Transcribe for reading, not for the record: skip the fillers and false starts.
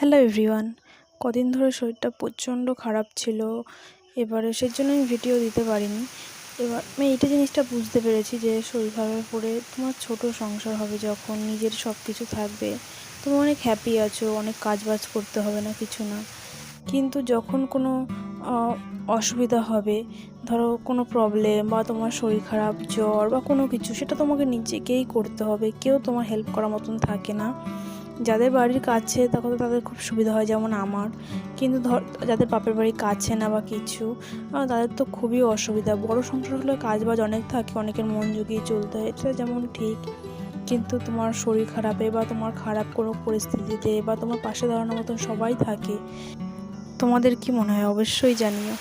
Hello everyone. কদিন ধরে শরীরটা প্রচণ্ড খারাপ ছিল। এবারে সেজন্য আমি ভিডিও দিতে পারিনি। এবার আমি এইটা জিনিসটা বুঝতে পেরেছি যে শরীর খারাপের পরে তোমার ছোট সংসার হবে, যখন নিজের সব কিছু থাকবে, তুমি অনেক হ্যাপি আছো, অনেক কাজবাজ করতে হবে না, কিছু না। কিন্তু যখন কোনো অসুবিধা হবে, ধরো কোনো প্রবলেম বা তোমার শরীর খারাপ, জ্বর বা কোনো কিছু, সেটা তোমাকে নিজেকেই করতে হবে। কেউ তোমার হেল্প করার মতন থাকে না। যাদের বাড়ির কাছে তখন তো তাদের খুব সুবিধা হয়, যেমন আমার। কিন্তু যাদের বাপের বাড়ি কাছে না বা কিছু, তাদের তো খুবই অসুবিধা। বড় সংসার হলে কাজবাজ অনেক থাকে, অনেকের মন জুগিয়ে চলতে হয়, এটা যেমন ঠিক। কিন্তু তোমার শরীর খারাপে বা তোমার খারাপ কোনো পরিস্থিতিতে বা তোমার পাশে দাঁড়ানোর মতন সবাই থাকে। তোমাদের কি মনে হয় অবশ্যই জানিও।